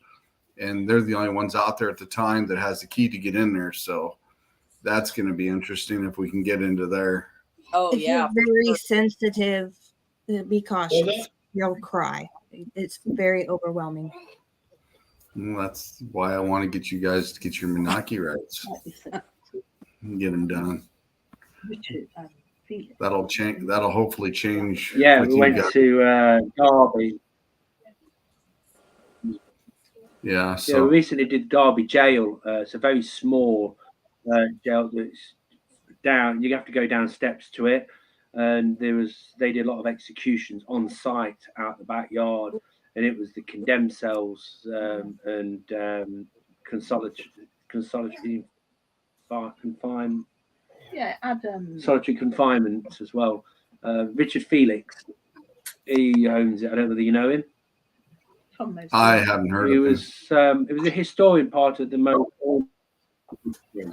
and they're the only ones out there at the time that has the key to get in there. So that's going to be interesting if we can get into there. Oh If yeah. you're very sensitive, be cautious. You'll cry. It's very overwhelming. Well, that's why I want to get you guys to get your Menaki rights and get them done. That'll change. That'll hopefully change. Yeah, with we you went guys. to Derby. Yeah. Yeah, So we recently did Derby Jail. It's a very small jail that's down. You have to go down steps to it, and they did a lot of executions on site out the backyard, and it was the condemned cells and consolatory confinement. Yeah, Solitary confinement as well. Richard Felix, he owns it. I don't know whether you know him. I haven't heard of him. It was a historian part of the Motor in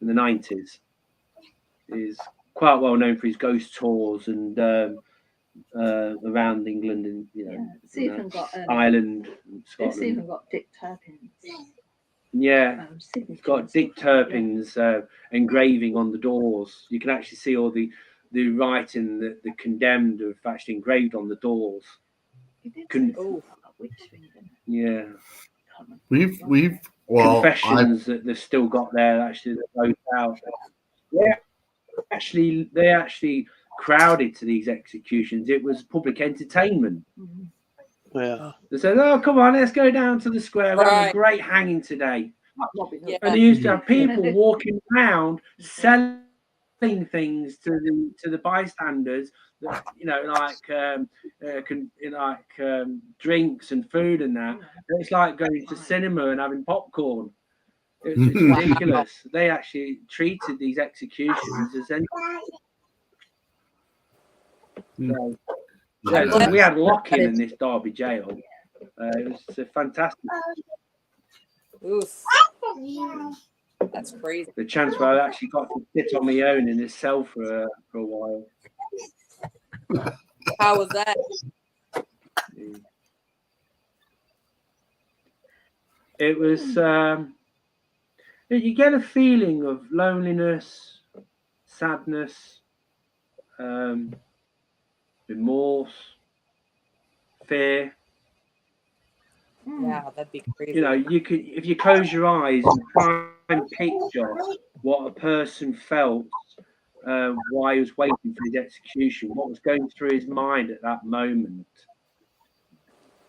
the 90s. He's quite well known for his ghost tours and around England and it's even got Ireland, and it's Scotland. even got Dick Turpin's. Yeah, it's got Dick Turpin's engraving on the doors. You can actually see all the writing that the condemned have actually engraved on the doors. Yeah, We've confessions that they've still got there. Actually, that wrote out. They actually crowded to these executions. It was public entertainment. Yeah. They said, "Oh, come on, let's go down to the square. We're having a great hanging today." Yeah. And they used to have people walking around selling things to the bystanders, that, drinks and food and that. It's like going to cinema and having popcorn. It's ridiculous. They actually treated these executions as any. So, we had lock-in in this Derby jail. It was fantastic. Oof. That's crazy. The chance where I actually got to sit on my own in this cell for a while. How was that? It was. You get a feeling of loneliness, sadness, remorse, fear. Yeah, that'd be crazy. You could, if you close your eyes and try and picture what a person felt while he was waiting for his execution, what was going through his mind at that moment.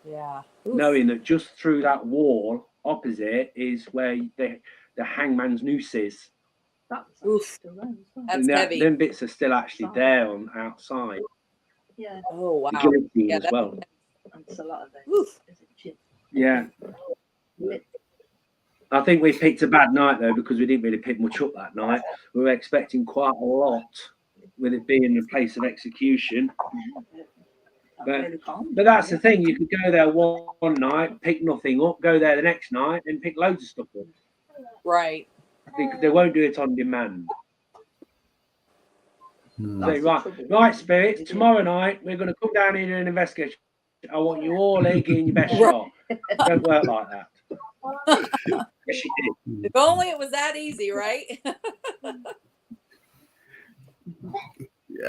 Yeah. Knowing that just through that wall opposite is where the hangman's noose is. Oof. That's heavy. Them bits are still actually there on outside. Yeah. Oh wow. The guillotine as well. That's a lot of those. Yeah. I think we picked a bad night though, because we didn't really pick much up that night. We were expecting quite a lot with it being a place of execution. But that's the thing, you could go there one night, pick nothing up, go there the next night and pick loads of stuff up. Right. They won't do it on demand. Say, right, spirits, tomorrow night we're going to come down here and do an investigation. I want you all here giving your best shot. Don't work like that. Yes, you did. If only it was that easy, right?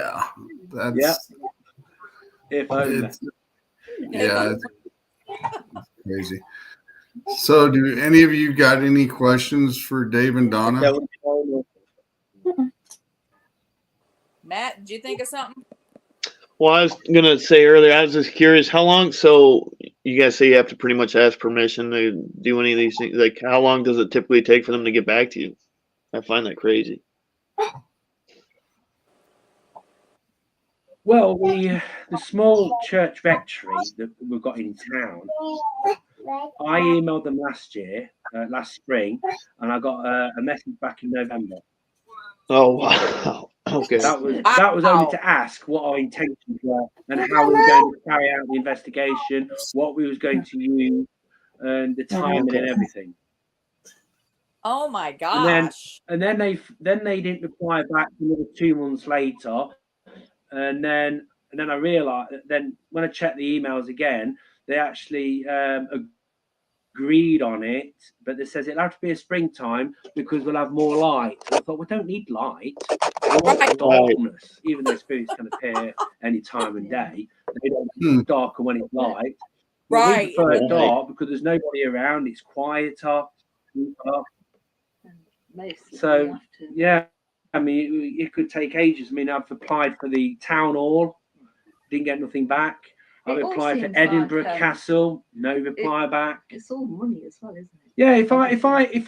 Yeah, that's If only. yeah, it's crazy. So, do any of you got any questions for Dave and Donna? Matt, did you think of something? Well, I was gonna say earlier, I was just curious, how long? So you guys say you have to pretty much ask permission to do any of these things. Like, how long does it typically take for them to get back to you? I find that crazy. Well, the small church rectory that we've got in town, I emailed them last spring, and I got a message back in November. Oh wow! Okay. That was only to ask what our intentions were and how we were going to carry out the investigation, what we was going to use, and the timing and everything. Oh my gosh! And then they didn't reply back another 2 months later, and then I realized. Then when I checked the emails again, they actually agreed on it, but they says it'll have to be a springtime because we'll have more light. And I thought, we don't need light. We want darkness, even though spirits can appear any time and day. They don't darker when it's light. Right. We prefer dark because there's nobody around. It's quieter. So yeah, I mean, it could take ages. I mean, I've applied for the town hall, didn't get nothing back. I've applied for Edinburgh Castle, no reply back. It's all money as well, isn't it? Yeah, if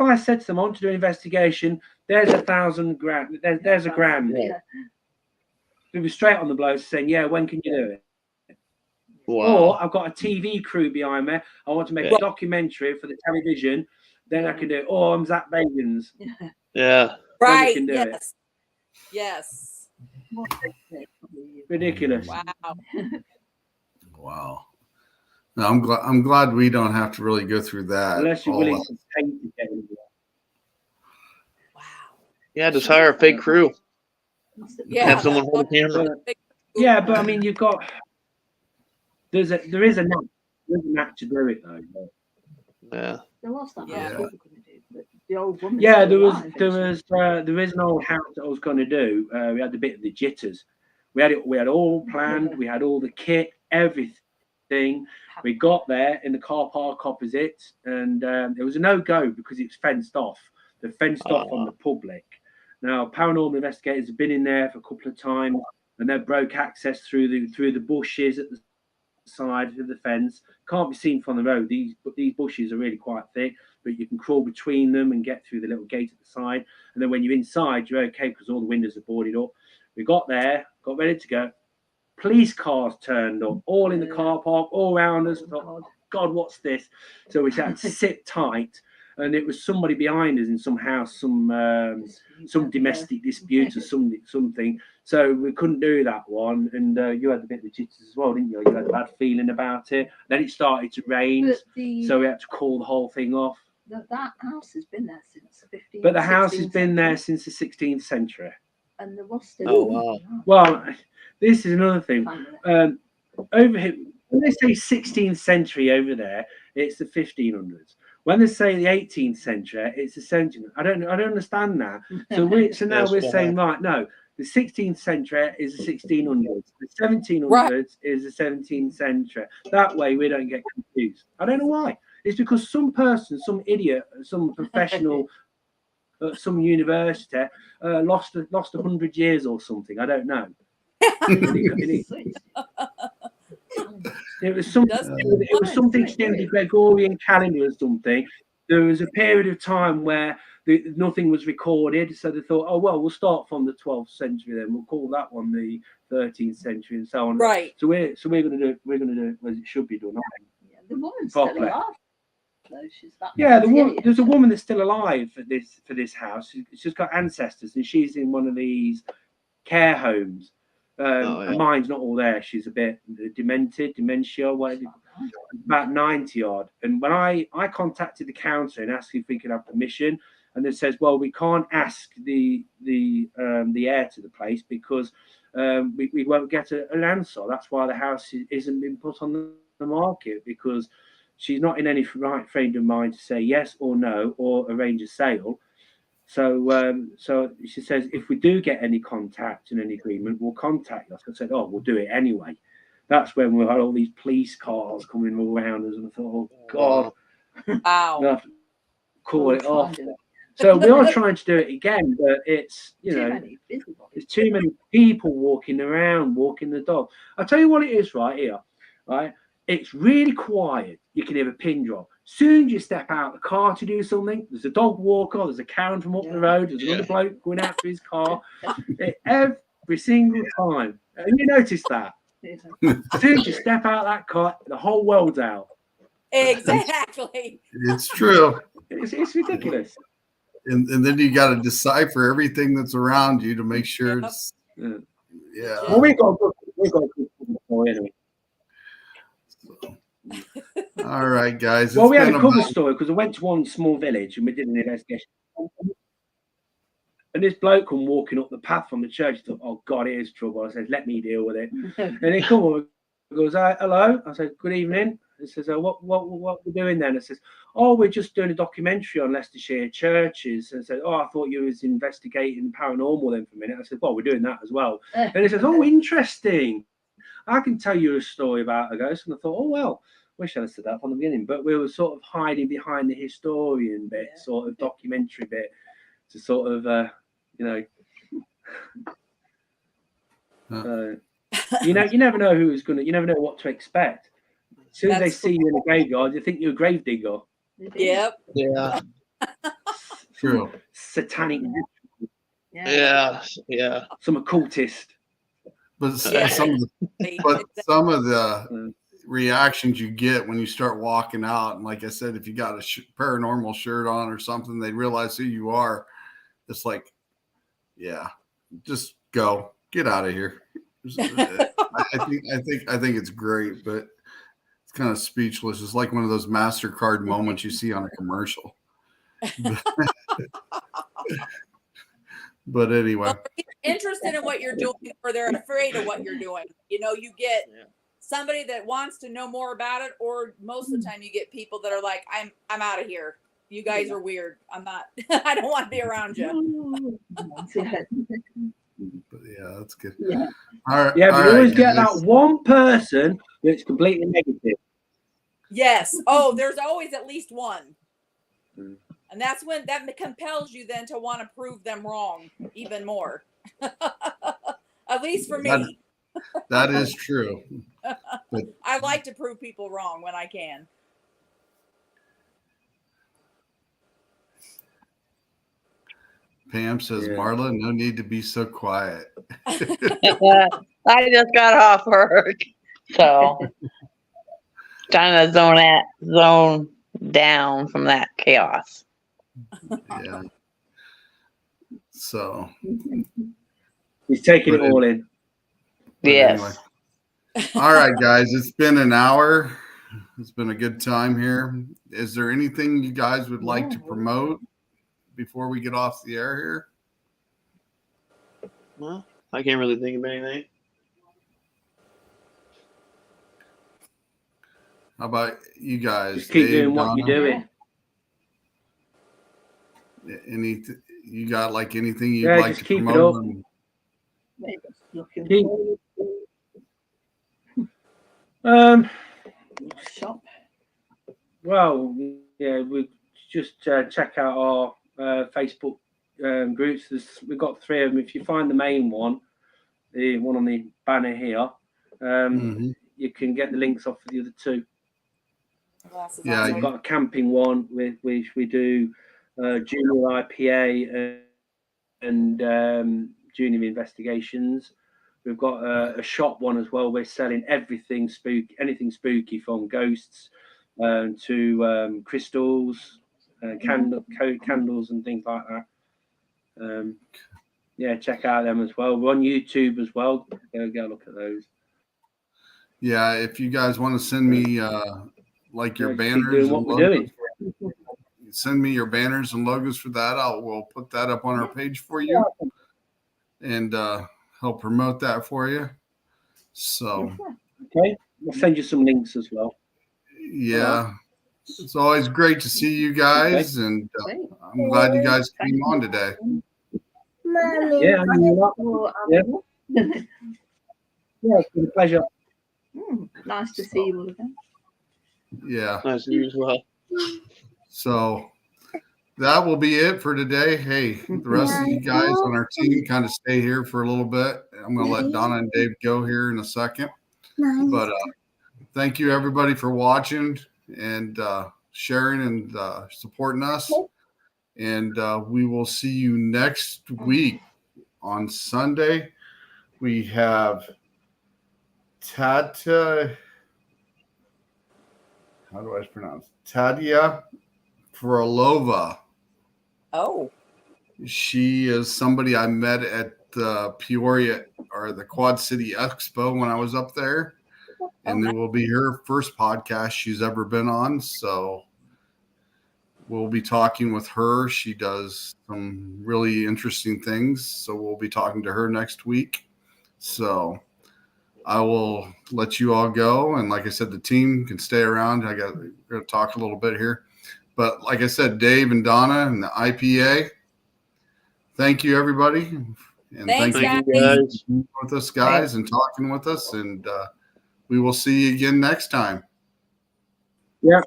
I said to them, I want to do an investigation, there's £1,000. There's £1,000. Yeah. It was straight on the blow saying, yeah, when can you do it? Wow. Or I've got a TV crew behind me. I want to make a documentary for the television. Then I can do it. Or I'm Zach Bagans. Yeah. Right. Can do it. Yes. Ridiculous. Wow. Wow. No, I'm glad we don't have to really go through that. Unless you're willing to pay to get in there. Wow. Yeah, just hire a fake crew. Yeah. Have someone hold a camera. Yeah, but I mean, you've got there is a knack to do it though. Yeah. There was that. Yeah. People couldn't do, but the old woman. Yeah, there is an old house that I was going to do. We had a bit of the jitters. We had all planned. We had all the kit, everything. We got there in the car park opposite, and it was a no-go because it was fenced off. They're fenced off on the public. Now, paranormal investigators have been in there for a couple of times, and they broke access through the bushes at the side of the fence. Can't be seen from the road. These bushes are really quite thick, but you can crawl between them and get through the little gate at the side. And then when you're inside, you're okay because all the windows are boarded up. We got there, got ready to go. Police cars turned up, all in the car park, all around us. Thought, God, what's this? So we had to sit tight, and it was somebody behind us in some house, some domestic dispute or something. So we couldn't do that one. And you had a bit of the jitters as well, didn't you? You had a bad feeling about it. Then it started to rain, so we had to call the whole thing off. That house has been there since the 15th. But the house has been there since the 16th century. And there was still. Oh wow. Well, this is another thing. Over here, when they say 16th century over there, it's the 1500s. When they say the 18th century, it's the 17th. I don't understand that. So now we're saying, right, no, the 16th century is the 1600s. The 1700s is the 17th century. That way we don't get confused. I don't know why. It's because some person, some idiot, some professional at some university lost 100 years or something. I don't know. It was something to do with the Gregorian calendar or something. There was a period of time where nothing was recorded, so they thought, oh well, we'll start from the 12th century, then we'll call that one the 13th century, and so on. Right. So we're going to do it as it should be done. Yeah, the woman's still alive. Yeah, there's a woman that's still alive for this house. She's got ancestors, and she's in one of these care homes. Her mind's not all there. She's a bit dementia, whatever. About 90 odd. And when I contacted the council and asked if we could have permission, and they says, well, we can't ask the heir to the place because we won't get an answer. That's why the house isn't been put on the market, because she's not in any right frame of mind to say yes or no or arrange a sale. So she says, if we do get any contact and any agreement, we'll contact us. I said, oh, we'll do it anyway. That's when we had all these police cars coming all around us, and I thought, oh God, Wow. we'll have to call it off. So we are trying to do it again, but it's there's too many people walking around, walking the dog. I'll tell you what it is right here, right? It's really quiet. You can hear a pin drop. Soon as you step out the car to do something, there's a dog walker, there's a Karen from up the road, there's another bloke going out to his car. Every single time. Have you noticed that? As soon as you step out that car, the whole world's out. Exactly. It's true. It's ridiculous. And then you got to decipher everything that's around you to make sure it's Well, we got a good story anyway. All right, guys. Well, we had a cover story because I went to one small village and we did an investigation. And this bloke come walking up the path from the church. I thought, oh God, it is trouble. I said, let me deal with it. And he come over, goes, hello. I said, good evening. He says, what we doing then? I says, oh, we're just doing a documentary on Leicestershire churches. And I said, oh, I thought you was investigating paranormal then for a minute. I said, well, we're doing that as well. And he says, oh, interesting. I can tell you a story about a ghost. And I thought, oh, well, wish I'd have said that from the beginning. But we were sort of hiding behind the historian bit, sort of documentary bit, to sort of, you never know who's gonna. You never know what to expect. As soon as they see you in the graveyard, you think you're a grave digger. Yep. Yeah. true. Satanic. Yeah. Some occultist. But some of the reactions you get when you start walking out, and like I said, if you got a paranormal shirt on or something, they realize who you are. It's like, yeah, just go, get out of here. I think it's great, but it's kind of speechless. It's like one of those MasterCard moments you see on a commercial. But anyway, well, they're interested in what you're doing, or they're afraid of what you're doing. You get somebody that wants to know more about it, or most of the time you get people that are like, I'm out of here. You guys are weird. I'm not. I don't want to be around you. but yeah, that's good. Yeah. All right. Yeah, but you always get guys. that one person that's completely negative. Yes. Oh, there's always at least one. And that's when that compels you then to want to prove them wrong even more. At least for me. That is true. But I like to prove people wrong when I can. Pam says, Marla, no need to be so quiet. I just got off work, so trying to zone down from that chaos. Yeah. So He's taking it all in. Yes. Anyway. All right, guys. It's been an hour. It's been a good time here. Is there anything you guys would like to promote before we get off the air here? Well, I can't really think of anything. How about you guys? Just keep Dave, doing what Donna? you're doing. You got like anything you'd like just to keep it promote? up. Shop. Well, yeah, we just check out our Facebook groups. We've got 3 of them. If you find the main one, the one on the banner here, you can get the links off of the other 2. Yeah, we've got a camping one which we do junior I.P.A and junior investigations. We've got a shop one as well. We're selling everything spooky, anything spooky, from ghosts to crystals, candles and things like that. Yeah, check out them as well. We're on YouTube as well. Go a look at those. Yeah, if you guys want to send me like your banners doing and what we're logos, doing. Send me your banners and logos for that. We'll put that up on our page for you and help promote that for you. So okay, I'll send you some links as well. Yeah. It's always great to see you guys, and I'm glad you guys came on today. Yeah, it's been a pleasure. Nice to see you all again. Yeah. Nice to meet you as well. So that will be it for today. Hey, the rest of you guys on our team kind of stay here for a little bit. I'm going to let Donna and Dave go here in a second. But thank you, everybody, for watching and sharing and supporting us. And we will see you next week on Sunday. We have Tata. How do I pronounce Tadia Frolova. Oh. She is somebody I met at the Peoria or the Quad City Expo when I was up there. And it will be her first podcast she's ever been on. So we'll be talking with her. She does some really interesting things. So we'll be talking to her next week. So I will let you all go. And like I said, the team can stay around. I got to talk a little bit here. But like I said, Dave and Donna and the I.P.A, thank you, everybody. And Thanks, thank you guys. with us, guys, and talking with us. And we will see you again next time. Yeah.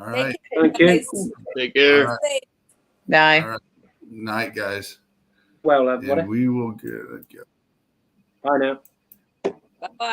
All right. Thank you. Take care. All right. Bye. All right. Night, guys. Well, everybody. And we will get. Bye now. Bye-bye.